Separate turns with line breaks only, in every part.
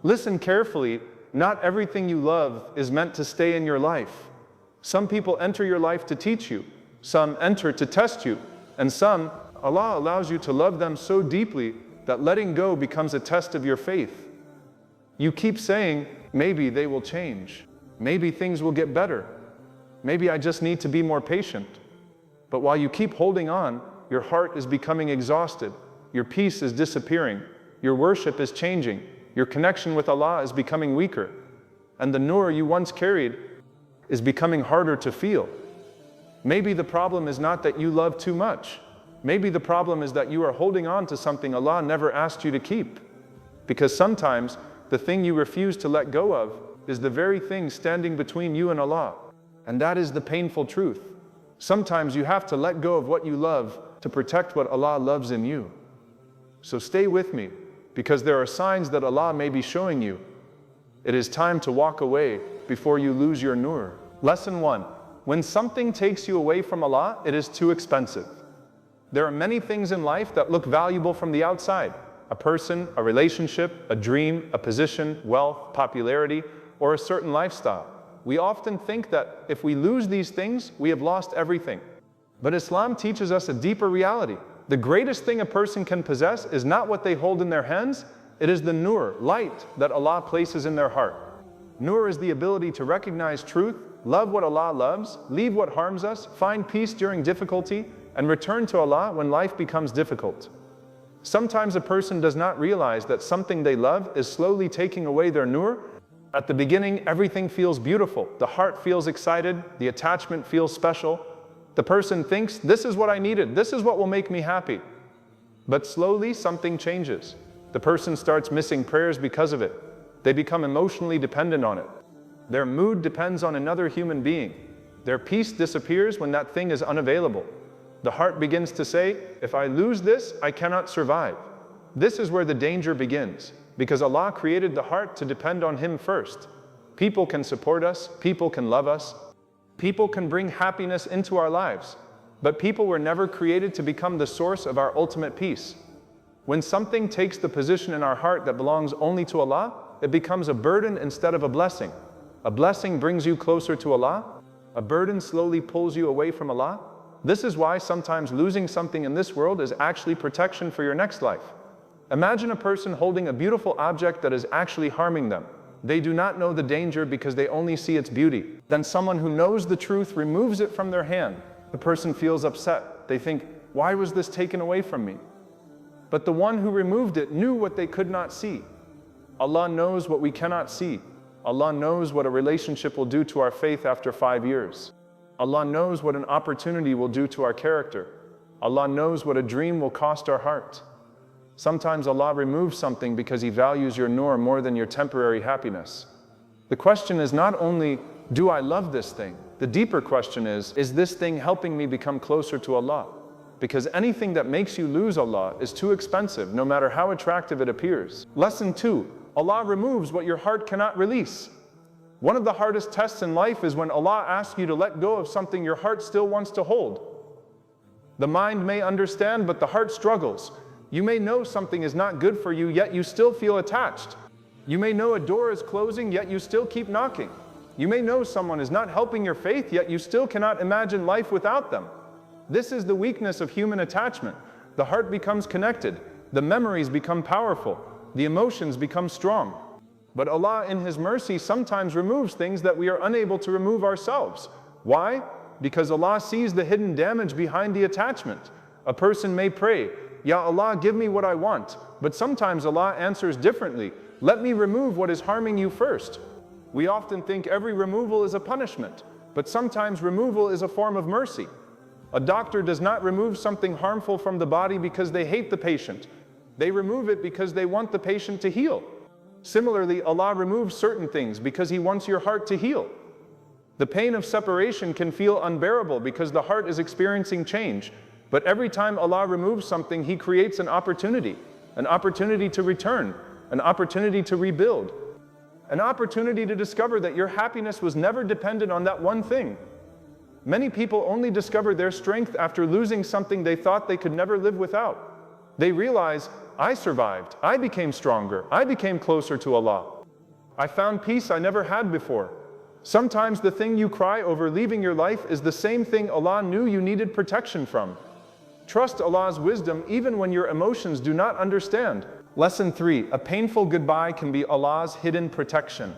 Listen carefully, not everything you love is meant to stay in your life. Some people enter your life to teach you, some enter to test you, and some, Allah allows you to love them so deeply that letting go becomes a test of your faith. You keep saying, maybe they will change, maybe things will get better, maybe I just need to be more patient. But while you keep holding on, your heart is becoming exhausted, your peace is disappearing, your worship is changing, your connection with Allah is becoming weaker, and the Noor you once carried is becoming harder to feel. Maybe the problem is not that you love too much. Maybe the problem is that you are holding on to something Allah never asked you to keep. Because sometimes the thing you refuse to let go of is the very thing standing between you and Allah. And that is the painful truth. Sometimes you have to let go of what you love to protect what Allah loves in you. So stay with me, because there are signs that Allah may be showing you. It is time to walk away before you lose your Noor. Lesson 1. When something takes you away from Allah, it is too expensive. There are many things in life that look valuable from the outside. A person, a relationship, a dream, a position, wealth, popularity, or a certain lifestyle. We often think that if we lose these things, we have lost everything. But Islam teaches us a deeper reality. The greatest thing a person can possess is not what they hold in their hands, it is the Noor, light, that Allah places in their heart. Noor is the ability to recognize truth, love what Allah loves, leave what harms us, find peace during difficulty, and return to Allah when life becomes difficult. Sometimes a person does not realize that something they love is slowly taking away their Noor. At the beginning, everything feels beautiful. The heart feels excited. The attachment feels special. The person thinks, this is what I needed. This is what will make me happy. But slowly, something changes. The person starts missing prayers because of it. They become emotionally dependent on it. Their mood depends on another human being. Their peace disappears when that thing is unavailable. The heart begins to say, if I lose this, I cannot survive. This is where the danger begins, because Allah created the heart to depend on Him first. People can support us, people can love us, people can bring happiness into our lives, but people were never created to become the source of our ultimate peace. When something takes the position in our heart that belongs only to Allah, it becomes a burden instead of a blessing. A blessing brings you closer to Allah, a burden slowly pulls you away from Allah. This is why sometimes losing something in this world is actually protection for your next life. Imagine a person holding a beautiful object that is actually harming them. They do not know the danger because they only see its beauty. Then someone who knows the truth removes it from their hand. The person feels upset. They think, why was this taken away from me? But the one who removed it knew what they could not see. Allah knows what we cannot see. Allah knows what a relationship will do to our faith after 5 years. Allah knows what an opportunity will do to our character. Allah knows what a dream will cost our heart. Sometimes Allah removes something because He values your Noor more than your temporary happiness. The question is not only, do I love this thing? The deeper question is this thing helping me become closer to Allah? Because anything that makes you lose Allah is too expensive, no matter how attractive it appears. Lesson 2. Allah removes what your heart cannot release. One of the hardest tests in life is when Allah asks you to let go of something your heart still wants to hold. The mind may understand, but the heart struggles. You may know something is not good for you, yet you still feel attached. You may know a door is closing, yet you still keep knocking. You may know someone is not helping your faith, yet you still cannot imagine life without them. This is the weakness of human attachment. The heart becomes connected. The memories become powerful. The emotions become strong. But Allah in His mercy sometimes removes things that we are unable to remove ourselves. Why? Because Allah sees the hidden damage behind the attachment. A person may pray, Ya Allah, give me what I want. But sometimes Allah answers differently. Let me remove what is harming you first. We often think every removal is a punishment, but sometimes removal is a form of mercy. A doctor does not remove something harmful from the body because they hate the patient. They remove it because they want the patient to heal. Similarly, Allah removes certain things because He wants your heart to heal. The pain of separation can feel unbearable because the heart is experiencing change. But every time Allah removes something, He creates an opportunity to return, an opportunity to rebuild, an opportunity to discover that your happiness was never dependent on that one thing. Many people only discover their strength after losing something they thought they could never live without. They realize, I survived. I became stronger. I became closer to Allah. I found peace I never had before. Sometimes the thing you cry over leaving your life is the same thing Allah knew you needed protection from. Trust Allah's wisdom even when your emotions do not understand. Lesson 3. A painful goodbye can be Allah's hidden protection.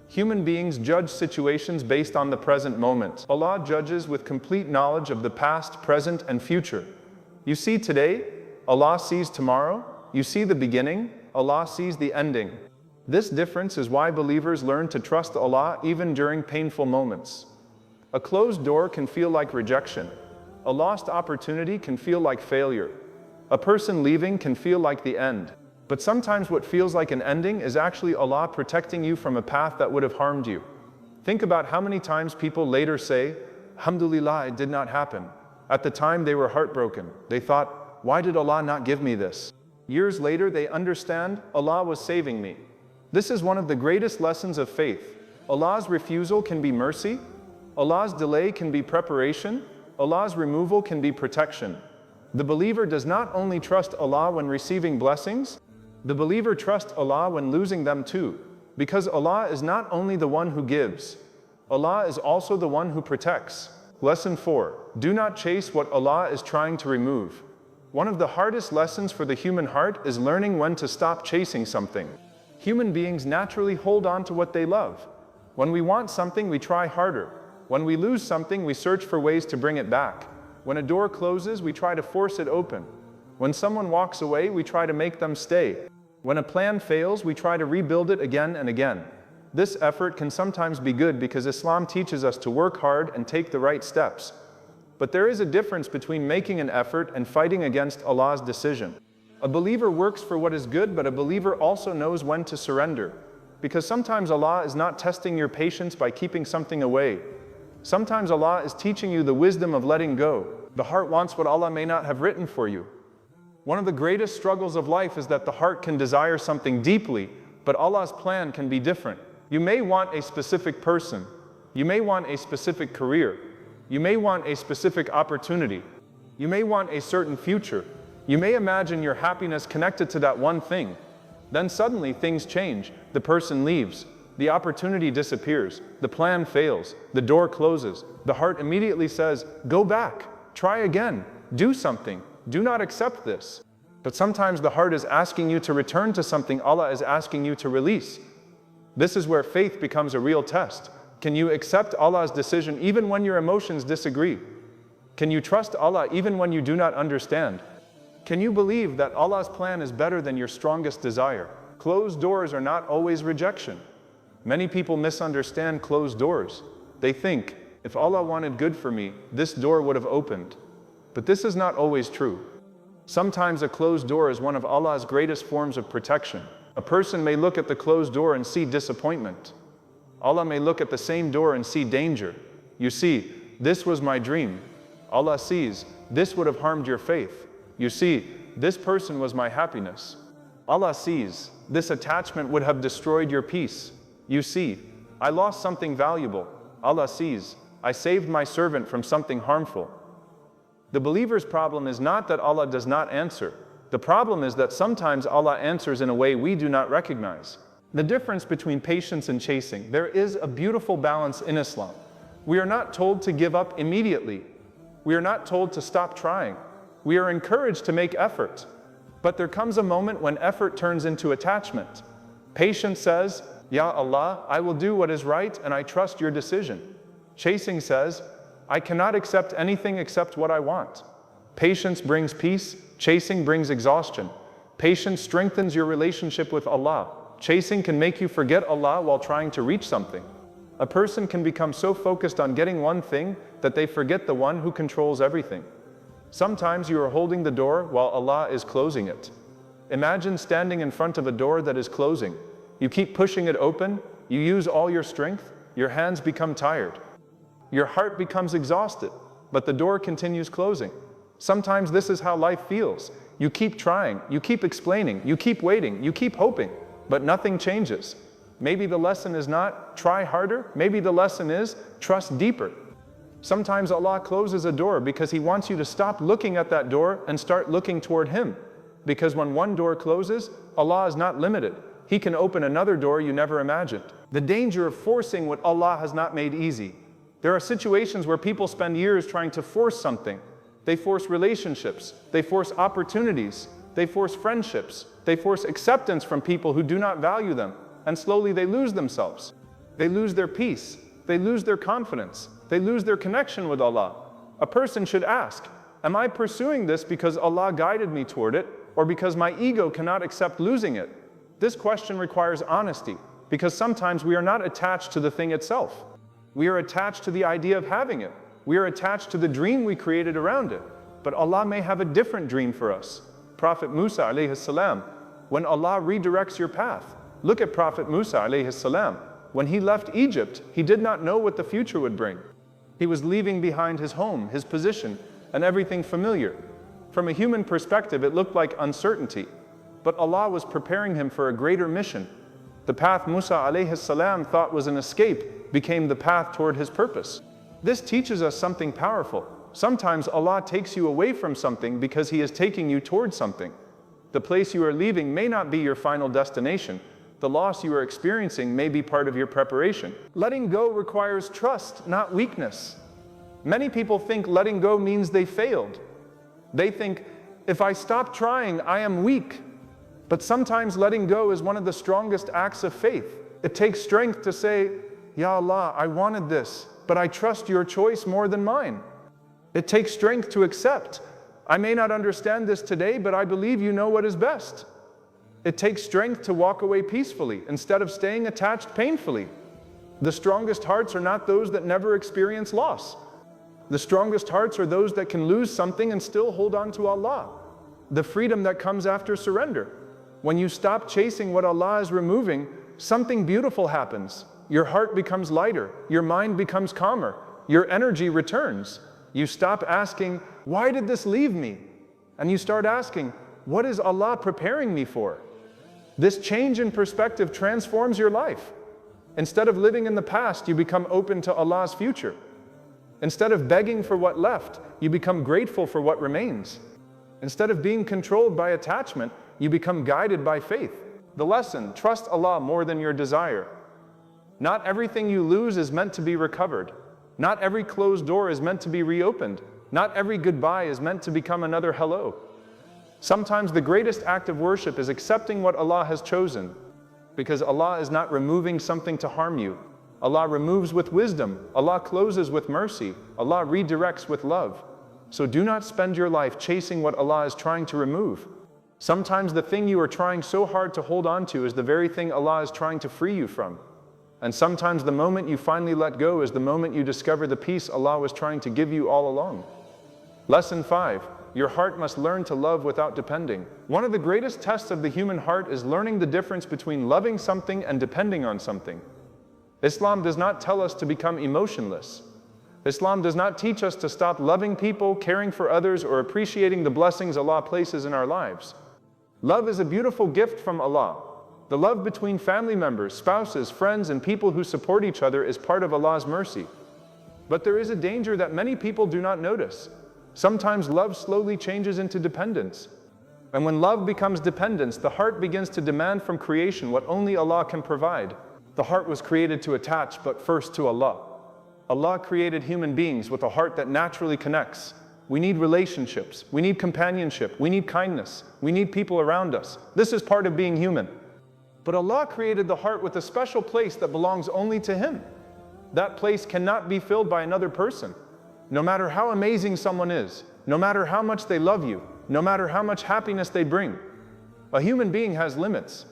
Human beings judge situations based on the present moment. Allah judges with complete knowledge of the past, present, and future. You see today, Allah sees tomorrow. You see the beginning, Allah sees the ending. This difference is why believers learn to trust Allah even during painful moments. A closed door can feel like rejection. A lost opportunity can feel like failure. A person leaving can feel like the end. But sometimes what feels like an ending is actually Allah protecting you from a path that would have harmed you. Think about how many times people later say, Alhamdulillah, it did not happen. At the time they were heartbroken. They thought, why did Allah not give me this? Years later they understand, Allah was saving me. This is one of the greatest lessons of faith. Allah's refusal can be mercy. Allah's delay can be preparation. Allah's removal can be protection. The believer does not only trust Allah when receiving blessings, the believer trusts Allah when losing them too, because Allah is not only the one who gives, Allah is also the one who protects. Lesson 4. Do not chase what Allah is trying to remove. One of the hardest lessons for the human heart is learning when to stop chasing something. Human beings naturally hold on to what they love. When we want something, we try harder. When we lose something, we search for ways to bring it back. When a door closes, we try to force it open. When someone walks away, we try to make them stay. When a plan fails, we try to rebuild it again and again. This effort can sometimes be good because Islam teaches us to work hard and take the right steps. But there is a difference between making an effort and fighting against Allah's decision. A believer works for what is good, but a believer also knows when to surrender. Because sometimes Allah is not testing your patience by keeping something away. Sometimes Allah is teaching you the wisdom of letting go. The heart wants what Allah may not have written for you. One of the greatest struggles of life is that the heart can desire something deeply, but Allah's plan can be different. You may want a specific person. You may want a specific career. You may want a specific opportunity. You may want a certain future. You may imagine your happiness connected to that one thing. Then suddenly things change. The person leaves. The opportunity disappears. The plan fails. The door closes. The heart immediately says, go back. Try again. Do something. Do not accept this. But sometimes the heart is asking you to return to something Allah is asking you to release. This is where faith becomes a real test. Can you accept Allah's decision even when your emotions disagree? Can you trust Allah even when you do not understand? Can you believe that Allah's plan is better than your strongest desire? Closed doors are not always rejection. Many people misunderstand closed doors. They think, if Allah wanted good for me, this door would have opened. But this is not always true. Sometimes a closed door is one of Allah's greatest forms of protection. A person may look at the closed door and see disappointment. Allah may look at the same door and see danger. You see, this was my dream. Allah sees, this would have harmed your faith. You see, this person was my happiness. Allah sees, this attachment would have destroyed your peace. You see, I lost something valuable. Allah sees, I saved my servant from something harmful. The believer's problem is not that Allah does not answer. The problem is that sometimes Allah answers in a way we do not recognize. The difference between patience and chasing. There is a beautiful balance in Islam. We are not told to give up immediately. We are not told to stop trying. We are encouraged to make effort. But there comes a moment when effort turns into attachment. Patience says, Ya Allah, I will do what is right and I trust your decision. Chasing says, I cannot accept anything except what I want. Patience brings peace. Chasing brings exhaustion. Patience strengthens your relationship with Allah. Chasing can make you forget Allah while trying to reach something. A person can become so focused on getting one thing that they forget the one who controls everything. Sometimes you are holding the door while Allah is closing it. Imagine standing in front of a door that is closing. You keep pushing it open. You use all your strength. Your hands become tired. Your heart becomes exhausted, but the door continues closing. Sometimes this is how life feels. You keep trying, you keep explaining, you keep waiting, you keep hoping, but nothing changes. Maybe the lesson is not try harder, maybe the lesson is trust deeper. Sometimes Allah closes a door because He wants you to stop looking at that door and start looking toward Him. Because when one door closes, Allah is not limited. He can open another door you never imagined. The danger of forcing what Allah has not made easy. There are situations where people spend years trying to force something. They force relationships. They force opportunities. They force friendships. They force acceptance from people who do not value them. And slowly they lose themselves. They lose their peace. They lose their confidence. They lose their connection with Allah. A person should ask, am I pursuing this because Allah guided me toward it, or because my ego cannot accept losing it? This question requires honesty, because sometimes we are not attached to the thing itself. We are attached to the idea of having it. We are attached to the dream we created around it. But Allah may have a different dream for us. Prophet Musa alayhi salam, when Allah redirects your path. Look at Prophet Musa alayhi salam. When he left Egypt, he did not know what the future would bring. He was leaving behind his home, his position, and everything familiar. From a human perspective, it looked like uncertainty. But Allah was preparing him for a greater mission. The path Musa alayhi salam thought was an escape became the path toward his purpose. This teaches us something powerful. Sometimes Allah takes you away from something because He is taking you towards something. The place you are leaving may not be your final destination. The loss you are experiencing may be part of your preparation. Letting go requires trust, not weakness. Many people think letting go means they failed. They think, if I stop trying, I am weak. But sometimes letting go is one of the strongest acts of faith. It takes strength to say, Ya Allah, I wanted this, but I trust your choice more than mine. It takes strength to accept. I may not understand this today, but I believe you know what is best. It takes strength to walk away peacefully instead of staying attached painfully. The strongest hearts are not those that never experience loss. The strongest hearts are those that can lose something and still hold on to Allah. The freedom that comes after surrender. When you stop chasing what Allah is removing, something beautiful happens. Your heart becomes lighter. Your mind becomes calmer. Your energy returns. You stop asking, why did this leave me? And you start asking, what is Allah preparing me for? This change in perspective transforms your life. Instead of living in the past, you become open to Allah's future. Instead of begging for what left, you become grateful for what remains. Instead of being controlled by attachment, you become guided by faith. The lesson, trust Allah more than your desire. Not everything you lose is meant to be recovered. Not every closed door is meant to be reopened. Not every goodbye is meant to become another hello. Sometimes the greatest act of worship is accepting what Allah has chosen, because Allah is not removing something to harm you. Allah removes with wisdom. Allah closes with mercy. Allah redirects with love. So do not spend your life chasing what Allah is trying to remove. Sometimes the thing you are trying so hard to hold on to is the very thing Allah is trying to free you from. And sometimes the moment you finally let go is the moment you discover the peace Allah was trying to give you all along. Lesson 5. Your heart must learn to love without depending. One of the greatest tests of the human heart is learning the difference between loving something and depending on something. Islam does not tell us to become emotionless. Islam does not teach us to stop loving people, caring for others, or appreciating the blessings Allah places in our lives. Love is a beautiful gift from Allah. The love between family members, spouses, friends, and people who support each other is part of Allah's mercy. But there is a danger that many people do not notice. Sometimes love slowly changes into dependence. And when love becomes dependence, the heart begins to demand from creation what only Allah can provide. The heart was created to attach, but first to Allah. Allah created human beings with a heart that naturally connects. We need relationships. We need companionship. We need kindness. We need people around us. This is part of being human. But Allah created the heart with a special place that belongs only to Him. That place cannot be filled by another person. No matter how amazing someone is, no matter how much they love you, no matter how much happiness they bring, a human being has limits.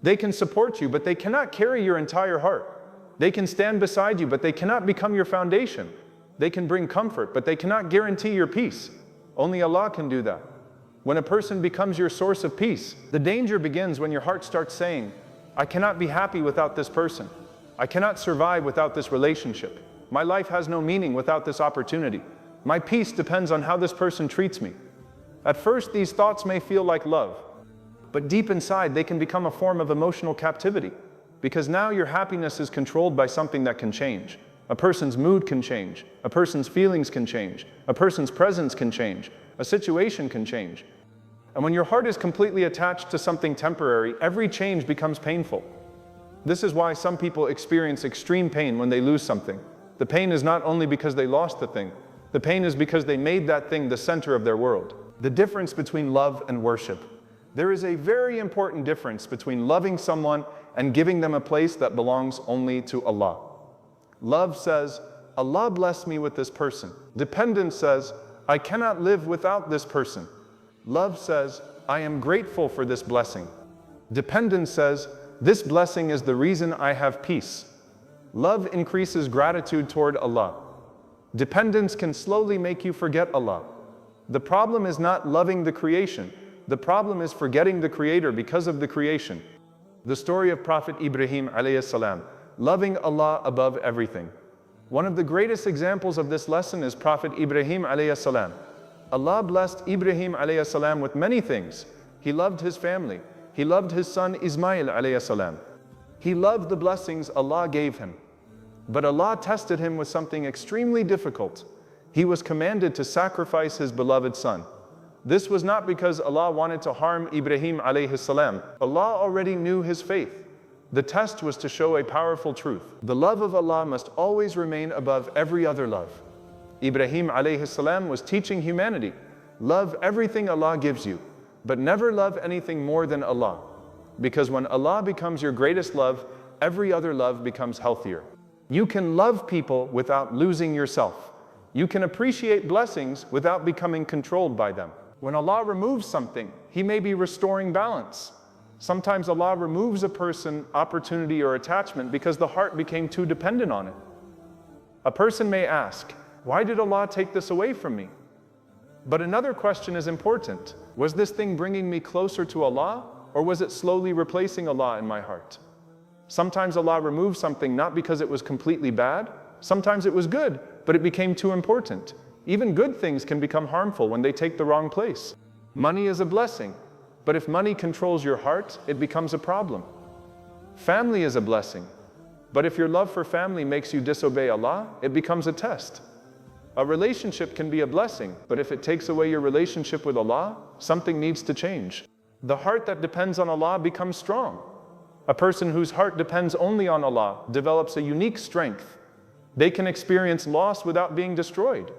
They can support you, but they cannot carry your entire heart. They can stand beside you, but they cannot become your foundation. They can bring comfort, but they cannot guarantee your peace. Only Allah can do that. When a person becomes your source of peace, the danger begins when your heart starts saying, I cannot be happy without this person. I cannot survive without this relationship. My life has no meaning without this opportunity. My peace depends on how this person treats me. At first, these thoughts may feel like love, but deep inside, they can become a form of emotional captivity, because now your happiness is controlled by something that can change. A person's mood can change. A person's feelings can change. A person's presence can change. A situation can change. And when your heart is completely attached to something temporary, every change becomes painful. This is why some people experience extreme pain when they lose something. The pain is not only because they lost the thing. The pain is because they made that thing the center of their world. The difference between love and worship. There is a very important difference between loving someone and giving them a place that belongs only to Allah. Love says, Allah bless me with this person. Dependence says, I cannot live without this person. Love says, I am grateful for this blessing. Dependence says, this blessing is the reason I have peace. Love increases gratitude toward Allah. Dependence can slowly make you forget Allah. The problem is not loving the creation. The problem is forgetting the Creator because of the creation. The story of Prophet Ibrahim alayhi salam, loving Allah above everything. One of the greatest examples of this lesson is Prophet Ibrahim alayhi salam. Allah blessed Ibrahim alayhi salam with many things. He loved his family. He loved his son Ismail alayhi salam. He loved the blessings Allah gave him. But Allah tested him with something extremely difficult. He was commanded to sacrifice his beloved son. This was not because Allah wanted to harm Ibrahim alayhi salam. Allah already knew his faith. The test was to show a powerful truth. The love of Allah must always remain above every other love. Ibrahim alayhi salam was teaching humanity, love everything Allah gives you, but never love anything more than Allah. Because when Allah becomes your greatest love, every other love becomes healthier. You can love people without losing yourself. You can appreciate blessings without becoming controlled by them. When Allah removes something, He may be restoring balance. Sometimes Allah removes a person, opportunity, or attachment because the heart became too dependent on it. A person may ask, why did Allah take this away from me? But another question is important. Was this thing bringing me closer to Allah, or was it slowly replacing Allah in my heart? Sometimes Allah removes something not because it was completely bad. Sometimes it was good, but it became too important. Even good things can become harmful when they take the wrong place. Money is a blessing, but if money controls your heart, it becomes a problem. Family is a blessing, but if your love for family makes you disobey Allah, it becomes a test. A relationship can be a blessing, but if it takes away your relationship with Allah, something needs to change. The heart that depends on Allah becomes strong. A person whose heart depends only on Allah develops a unique strength. They can experience loss without being destroyed.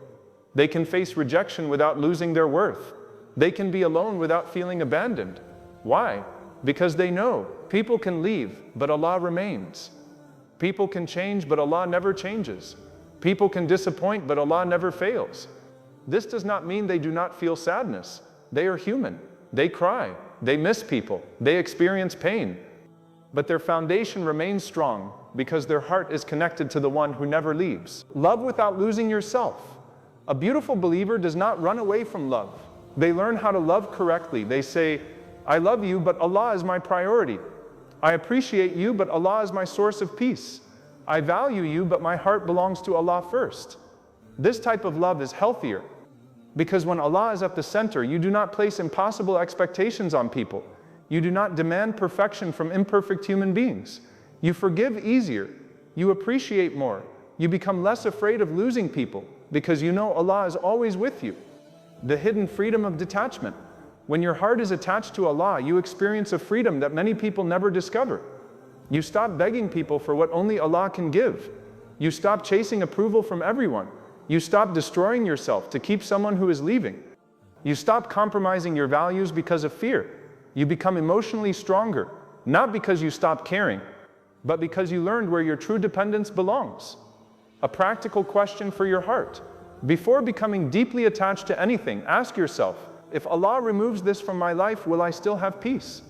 They can face rejection without losing their worth. They can be alone without feeling abandoned. Why? Because they know people can leave, but Allah remains. People can change, but Allah never changes. People can disappoint, but Allah never fails. This does not mean they do not feel sadness. They are human. They cry. They miss people. They experience pain. But their foundation remains strong because their heart is connected to the one who never leaves. Love without losing yourself. A beautiful believer does not run away from love. They learn how to love correctly. They say, I love you, but Allah is my priority. I appreciate you, but Allah is my source of peace. I value you, but my heart belongs to Allah first. This type of love is healthier because when Allah is at the center, you do not place impossible expectations on people. You do not demand perfection from imperfect human beings. You forgive easier. You appreciate more. You become less afraid of losing people because you know Allah is always with you. The hidden freedom of detachment. When your heart is attached to Allah, you experience a freedom that many people never discover. You stop begging people for what only Allah can give. You stop chasing approval from everyone. You stop destroying yourself to keep someone who is leaving. You stop compromising your values because of fear. You become emotionally stronger, not because you stop caring, but because you learned where your true dependence belongs. A practical question for your heart. Before becoming deeply attached to anything, ask yourself, if Allah removes this from my life, will I still have peace?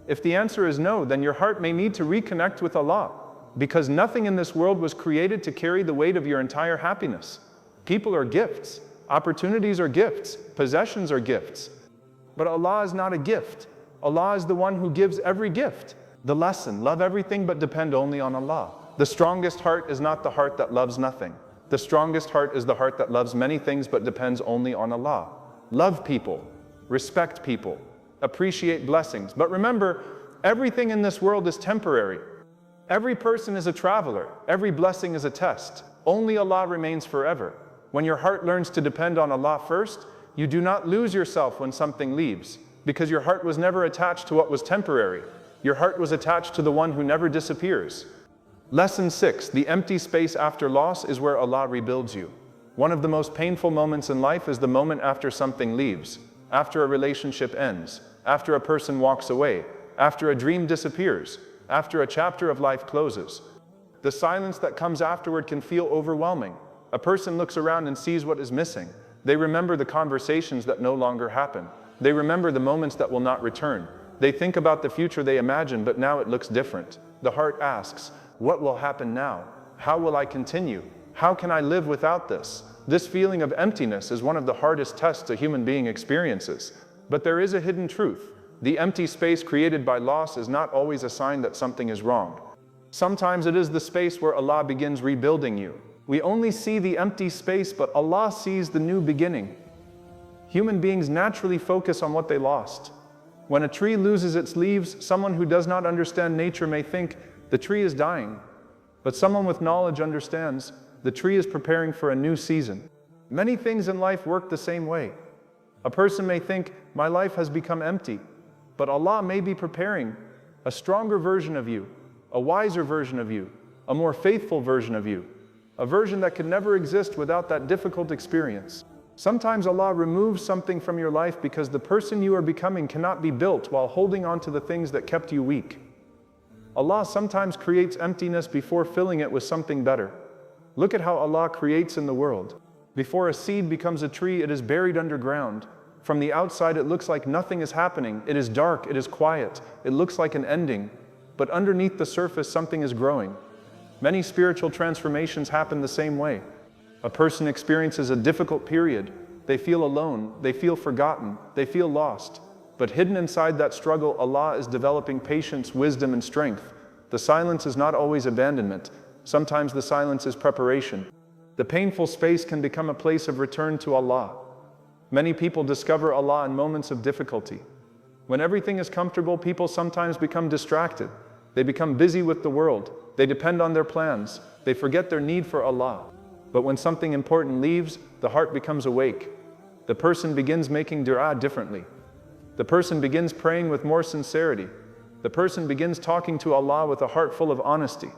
If the answer is no, then your heart may need to reconnect with Allah, because nothing in this world was created to carry the weight of your entire happiness. People are gifts, opportunities are gifts, possessions are gifts. But Allah is not a gift. Allah is the one who gives every gift. The lesson, love everything but depend only on Allah. The strongest heart is not the heart that loves nothing. The strongest heart is the heart that loves many things but depends only on Allah. Love people, respect people, appreciate blessings. But remember, everything in this world is temporary. Every person is a traveler. Every blessing is a test. Only Allah remains forever. When your heart learns to depend on Allah first, you do not lose yourself when something leaves. because your heart was never attached to what was temporary. Your heart was attached to the one who never disappears. Lesson 6. The empty space after loss is where Allah rebuilds you. One of the most painful moments in life is the moment after something leaves, after a relationship ends, after a person walks away, after a dream disappears, after a chapter of life closes. The silence that comes afterward can feel overwhelming. A person looks around and sees what is missing. They remember the conversations that no longer happen. They remember the moments that will not return. They think about the future they imagined, but now it looks different. The heart asks, what will happen now? How will I continue? How can I live without this? This feeling of emptiness is one of the hardest tests a human being experiences. But there is a hidden truth. The empty space created by loss is not always a sign that something is wrong. Sometimes it is the space where Allah begins rebuilding you. We only see the empty space, but Allah sees the new beginning. Human beings naturally focus on what they lost. When a tree loses its leaves, someone who does not understand nature may think the tree is dying. But someone with knowledge understands the tree is preparing for a new season. Many things in life work the same way. A person may think, my life has become empty, but Allah may be preparing a stronger version of you, a wiser version of you, a more faithful version of you, a version that could never exist without that difficult experience. Sometimes Allah removes something from your life because the person you are becoming cannot be built while holding on to the things that kept you weak. Allah sometimes creates emptiness before filling it with something better. Look at how Allah creates in the world. Before a seed becomes a tree, it is buried underground. From the outside, it looks like nothing is happening. It is dark, it is quiet, it looks like an ending. But underneath the surface, something is growing. Many spiritual transformations happen the same way. A person experiences a difficult period. They feel alone, they feel forgotten, they feel lost. But hidden inside that struggle, Allah is developing patience, wisdom, and strength. The silence is not always abandonment. Sometimes the silence is preparation. The painful space can become a place of return to Allah. Many people discover Allah in moments of difficulty. When everything is comfortable, people sometimes become distracted. They become busy with the world. They depend on their plans. They forget their need for Allah. But when something important leaves, the heart becomes awake. The person begins making dua differently. The person begins praying with more sincerity. The person begins talking to Allah with a heart full of honesty.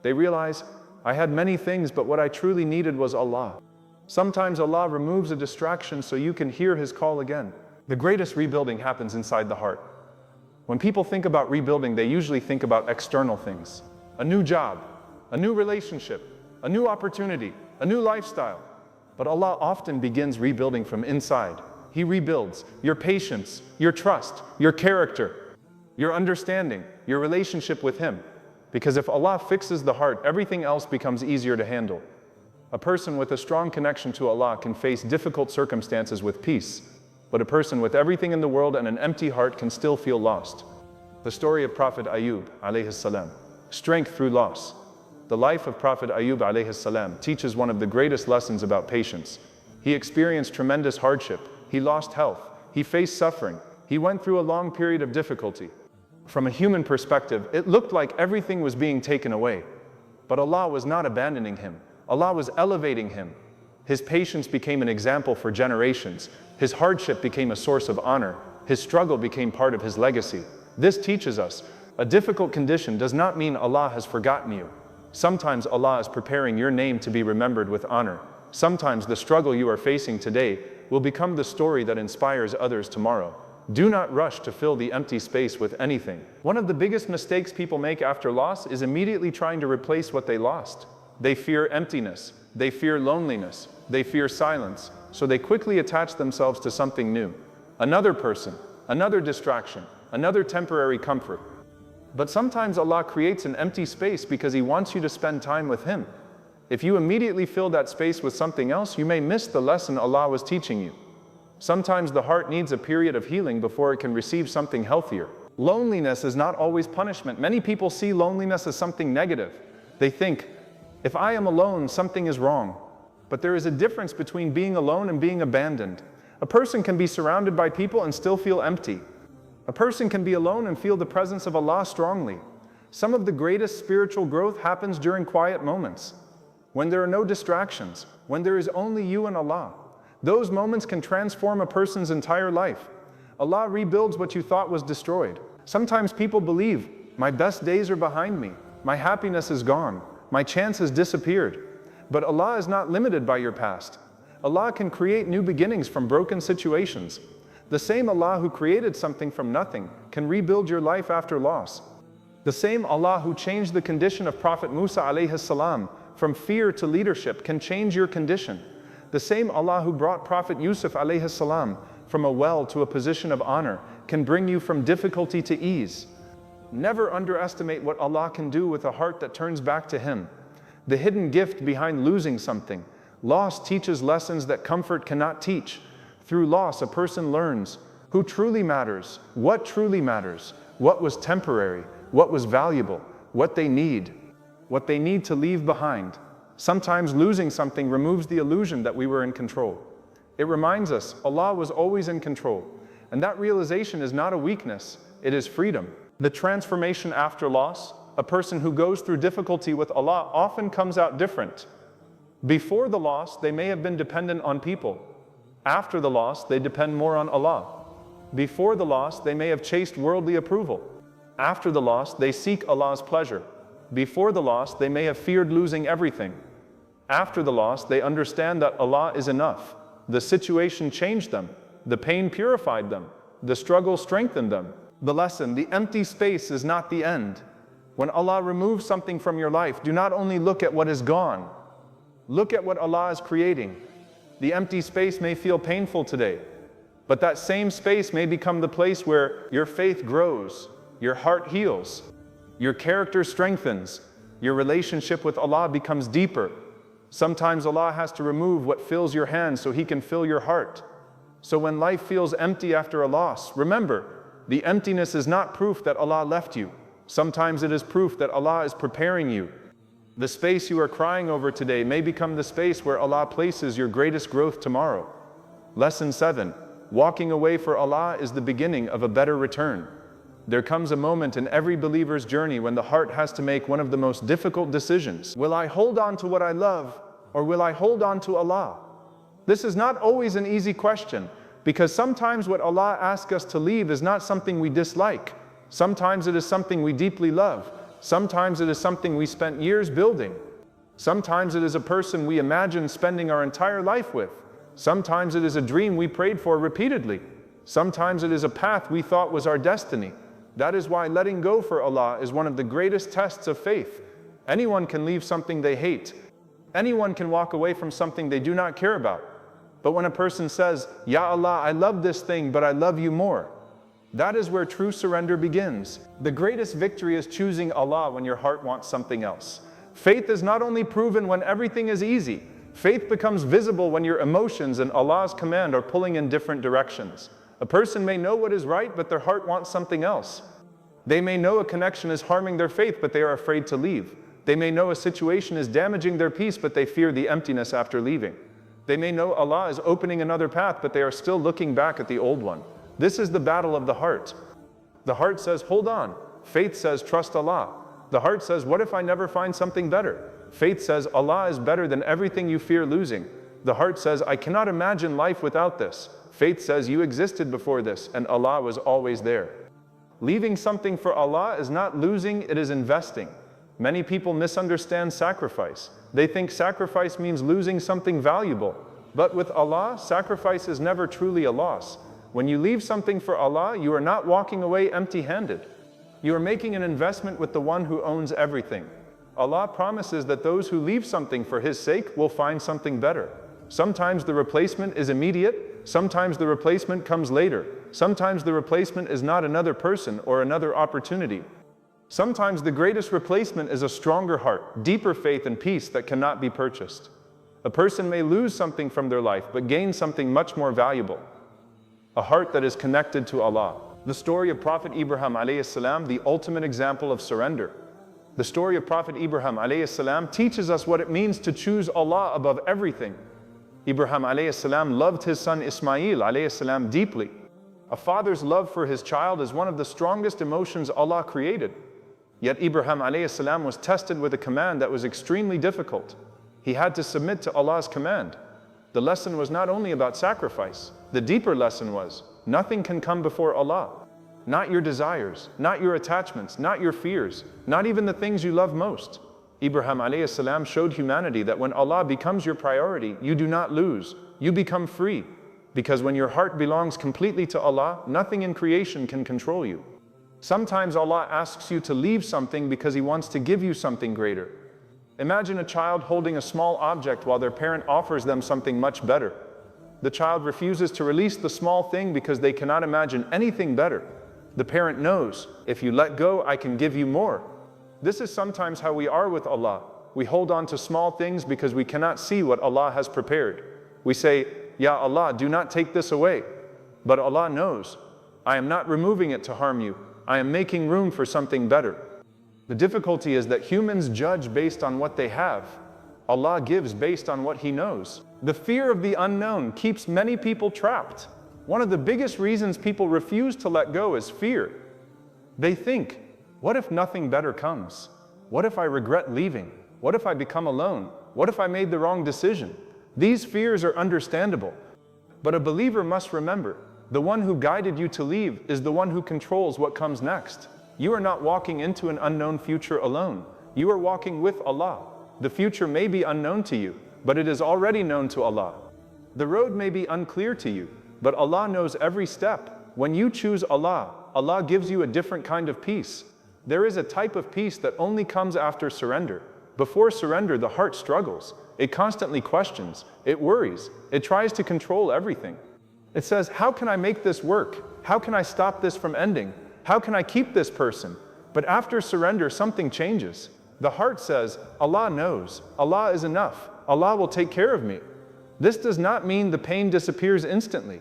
They realize, I had many things, but what I truly needed was Allah. Sometimes Allah removes a distraction so you can hear His call again. The greatest rebuilding happens inside the heart. When people think about rebuilding, they usually think about external things. A new job, a new relationship, a new opportunity, a new lifestyle. But Allah often begins rebuilding from inside. He rebuilds your patience, your trust, your character, your understanding, your relationship with Him. Because if Allah fixes the heart, everything else becomes easier to handle. A person with a strong connection to Allah can face difficult circumstances with peace. But a person with everything in the world and an empty heart can still feel lost. The story of Prophet Ayub alayhi salam. Strength through loss. The life of Prophet Ayub alayhi salam teaches one of the greatest lessons about patience. He experienced tremendous hardship. He lost health. He faced suffering. He went through a long period of difficulty. From a human perspective, it looked like everything was being taken away. But Allah was not abandoning him. Allah was elevating him. His patience became an example for generations. His hardship became a source of honor. His struggle became part of his legacy. This teaches us, a difficult condition does not mean Allah has forgotten you. Sometimes Allah is preparing your name to be remembered with honor. Sometimes the struggle you are facing today will become the story that inspires others tomorrow. Do not rush to fill the empty space with anything. One of the biggest mistakes people make after loss is immediately trying to replace what they lost. They fear emptiness. They fear loneliness. They fear silence. So they quickly attach themselves to something new. Another person, another distraction, another temporary comfort. But sometimes Allah creates an empty space because He wants you to spend time with Him. If you immediately fill that space with something else, you may miss the lesson Allah was teaching you. Sometimes the heart needs a period of healing before it can receive something healthier. Loneliness is not always punishment. Many people see loneliness as something negative. They think, if I am alone, something is wrong. But there is a difference between being alone and being abandoned. A person can be surrounded by people and still feel empty. A person can be alone and feel the presence of Allah strongly. Some of the greatest spiritual growth happens during quiet moments, when there are no distractions, when there is only you and Allah. Those moments can transform a person's entire life. Allah rebuilds what you thought was destroyed. Sometimes people believe, my best days are behind me, my happiness is gone, my chance has disappeared. But Allah is not limited by your past. Allah can create new beginnings from broken situations. The same Allah who created something from nothing can rebuild your life after loss. The same Allah who changed the condition of Prophet Musa alayhi salam from fear to leadership can change your condition. The same Allah who brought Prophet Yusuf alayhi salam from a well to a position of honor can bring you from difficulty to ease. Never underestimate what Allah can do with a heart that turns back to Him. The hidden gift behind losing something. Loss teaches lessons that comfort cannot teach. Through loss, a person learns who truly matters, what was temporary, what was valuable, what they need to leave behind. Sometimes losing something removes the illusion that we were in control. It reminds us Allah was always in control. And that realization is not a weakness, it is freedom. The transformation after loss, a person who goes through difficulty with Allah often comes out different. Before the loss, they may have been dependent on people. After the loss, they depend more on Allah. Before the loss, they may have chased worldly approval. After the loss, they seek Allah's pleasure. Before the loss, they may have feared losing everything. After the loss, they understand that Allah is enough. The situation changed them. The pain purified them. The struggle strengthened them. The lesson, the empty space is not the end. When Allah removes something from your life, do not only look at what is gone. Look at what Allah is creating. The empty space may feel painful today, but that same space may become the place where your faith grows, your heart heals, your character strengthens, your relationship with Allah becomes deeper. Sometimes Allah has to remove what fills your hands so He can fill your heart. So when life feels empty after a loss, remember, the emptiness is not proof that Allah left you. Sometimes it is proof that Allah is preparing you. The space you are crying over today may become the space where Allah places your greatest growth tomorrow. Lesson 7. Walking away for Allah is the beginning of a better return. There comes a moment in every believer's journey when the heart has to make one of the most difficult decisions. Will I hold on to what I love, or will I hold on to Allah? This is not always an easy question, because sometimes what Allah asks us to leave is not something we dislike. Sometimes it is something we deeply love. Sometimes it is something we spent years building. Sometimes it is a person we imagine spending our entire life with. Sometimes it is a dream we prayed for repeatedly. Sometimes it is a path we thought was our destiny. That is why letting go for Allah is one of the greatest tests of faith. Anyone can leave something they hate. Anyone can walk away from something they do not care about. But when a person says, Ya Allah, I love this thing, but I love you more, that is where true surrender begins. The greatest victory is choosing Allah when your heart wants something else. Faith is not only proven when everything is easy. Faith becomes visible when your emotions and Allah's command are pulling in different directions. A person may know what is right, but their heart wants something else. They may know a connection is harming their faith, but they are afraid to leave. They may know a situation is damaging their peace, but they fear the emptiness after leaving. They may know Allah is opening another path, but they are still looking back at the old one. This is the battle of the heart. The heart says, hold on. Faith says, trust Allah. The heart says, what if I never find something better? Faith says, Allah is better than everything you fear losing. The heart says, I cannot imagine life without this. Faith says, you existed before this, and Allah was always there. Leaving something for Allah is not losing, it is investing. Many people misunderstand sacrifice. They think sacrifice means losing something valuable. But with Allah, sacrifice is never truly a loss. When you leave something for Allah, you are not walking away empty-handed. You are making an investment with the one who owns everything. Allah promises that those who leave something for His sake will find something better. Sometimes the replacement is immediate, sometimes the replacement comes later. Sometimes the replacement is not another person or another opportunity. Sometimes the greatest replacement is a stronger heart, deeper faith and peace that cannot be purchased. A person may lose something from their life, but gain something much more valuable. A heart that is connected to Allah. The story of Prophet Ibrahim alayhi salam, the ultimate example of surrender. The story of Prophet Ibrahim alayhi salam teaches us what it means to choose Allah above everything. Ibrahim alayhi salam loved his son Ismail alayhi salam deeply. A father's love for his child is one of the strongest emotions Allah created. Yet Ibrahim alayhi salam was tested with a command that was extremely difficult. He had to submit to Allah's command. The lesson was not only about sacrifice. The deeper lesson was, Nothing can come before Allah. Not your desires, not your attachments, not your fears, not even the things you love most. Ibrahim alayhi salam showed humanity that when Allah becomes your priority, you do not lose, you become free. Because when your heart belongs completely to Allah, nothing in creation can control you. Sometimes Allah asks you to leave something because He wants to give you something greater. Imagine a child holding a small object while their parent offers them something much better. The child refuses to release the small thing because they cannot imagine anything better. The parent knows, if you let go, I can give you more. This is sometimes how we are with Allah. We hold on to small things because we cannot see what Allah has prepared. We say, Ya Allah, do not take this away. But Allah knows, I am not removing it to harm you. I am making room for something better. The difficulty is that humans judge based on what they have. Allah gives based on what He knows. The fear of the unknown keeps many people trapped. One of the biggest reasons people refuse to let go is fear. They think, what if nothing better comes? What if I regret leaving? What if I become alone? What if I made the wrong decision? These fears are understandable. But a believer must remember, the one who guided you to leave is the one who controls what comes next. You are not walking into an unknown future alone. You are walking with Allah. The future may be unknown to you, but it is already known to Allah. The road may be unclear to you, but Allah knows every step. When you choose Allah, Allah gives you a different kind of peace. There is a type of peace that only comes after surrender. Before surrender, the heart struggles. It constantly questions. It worries. It tries to control everything. It says, how can I make this work? How can I stop this from ending? How can I keep this person? But after surrender, something changes. The heart says, Allah knows. Allah is enough. Allah will take care of me. This does not mean the pain disappears instantly.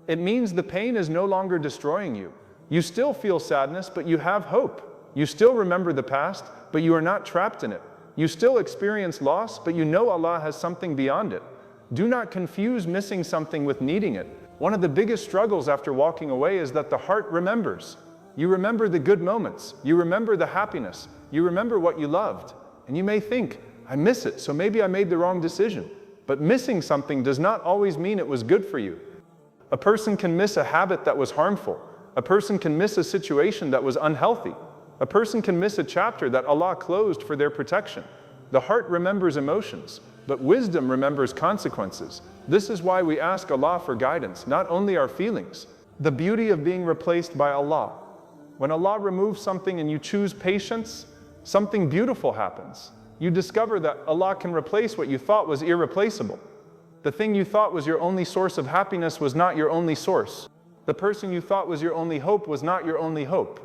It means the pain is no longer destroying you. You still feel sadness, but you have hope. You still remember the past, but you are not trapped in it. You still experience loss, but you know Allah has something beyond it. Do not confuse missing something with needing it. One of the biggest struggles after walking away is that the heart remembers. You remember the good moments. You remember the happiness. You remember what you loved. And you may think, I miss it, so maybe I made the wrong decision. But missing something does not always mean it was good for you. A person can miss a habit that was harmful. A person can miss a situation that was unhealthy. A person can miss a chapter that Allah closed for their protection. The heart remembers emotions, but wisdom remembers consequences. This is why we ask Allah for guidance, not only our feelings. The beauty of being replaced by Allah. When Allah removes something and you choose patience, something beautiful happens. You discover that Allah can replace what you thought was irreplaceable. The thing you thought was your only source of happiness was not your only source. The person you thought was your only hope was not your only hope.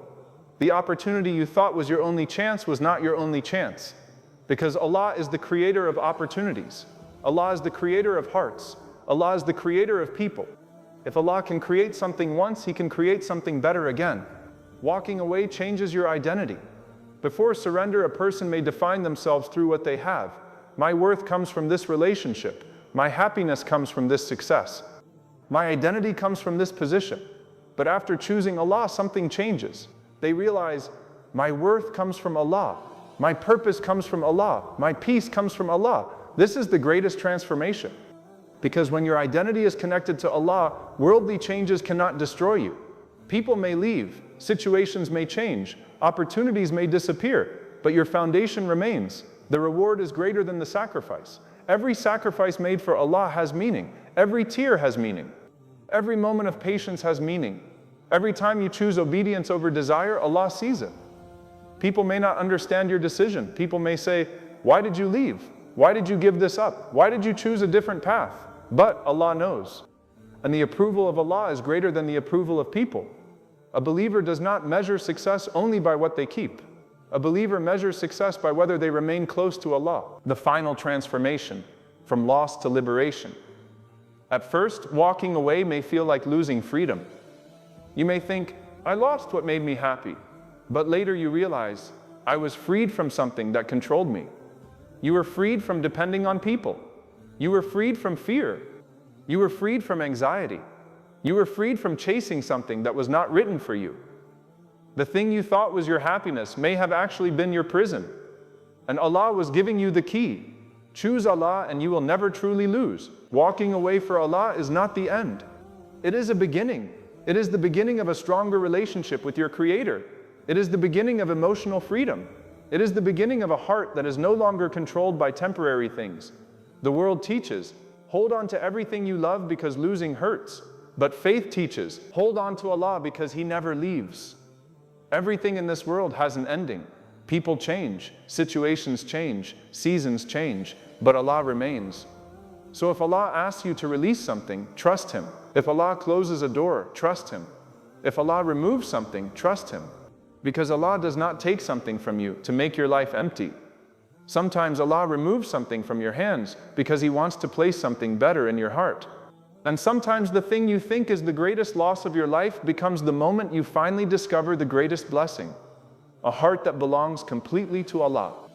The opportunity you thought was your only chance was not your only chance. Because Allah is the creator of opportunities. Allah is the creator of hearts. Allah is the creator of people. If Allah can create something once, He can create something better again. Walking away changes your identity. Before surrender, a person may define themselves through what they have. My worth comes from this relationship. My happiness comes from this success. My identity comes from this position. But after choosing Allah, something changes. They realize, my worth comes from Allah. My purpose comes from Allah. My peace comes from Allah. This is the greatest transformation. Because when your identity is connected to Allah, worldly changes cannot destroy you. People may leave, situations may change, opportunities may disappear, but your foundation remains. The reward is greater than the sacrifice. Every sacrifice made for Allah has meaning. Every tear has meaning. Every moment of patience has meaning. Every time you choose obedience over desire, Allah sees it. People may not understand your decision. People may say, why did you leave? Why did you give this up? Why did you choose a different path? But Allah knows. And the approval of Allah is greater than the approval of people. A believer does not measure success only by what they keep. A believer measures success by whether they remain close to Allah. The final transformation, from loss to liberation. At first, walking away may feel like losing freedom. You may think, I lost what made me happy. But later you realize, I was freed from something that controlled me. You were freed from depending on people. You were freed from fear. You were freed from anxiety. You were freed from chasing something that was not written for you. The thing you thought was your happiness may have actually been your prison. And Allah was giving you the key. Choose Allah and you will never truly lose. Walking away for Allah is not the end. It is a beginning. It is the beginning of a stronger relationship with your Creator. It is the beginning of emotional freedom. It is the beginning of a heart that is no longer controlled by temporary things. The world teaches, hold on to everything you love because losing hurts. But faith teaches, hold on to Allah because He never leaves. Everything in this world has an ending. People change, situations change, seasons change, but Allah remains. So if Allah asks you to release something, trust Him. If Allah closes a door, trust Him. If Allah removes something, trust Him. Because Allah does not take something from you to make your life empty. Sometimes Allah removes something from your hands because He wants to place something better in your heart. And sometimes the thing you think is the greatest loss of your life becomes the moment you finally discover the greatest blessing. A heart that belongs completely to Allah.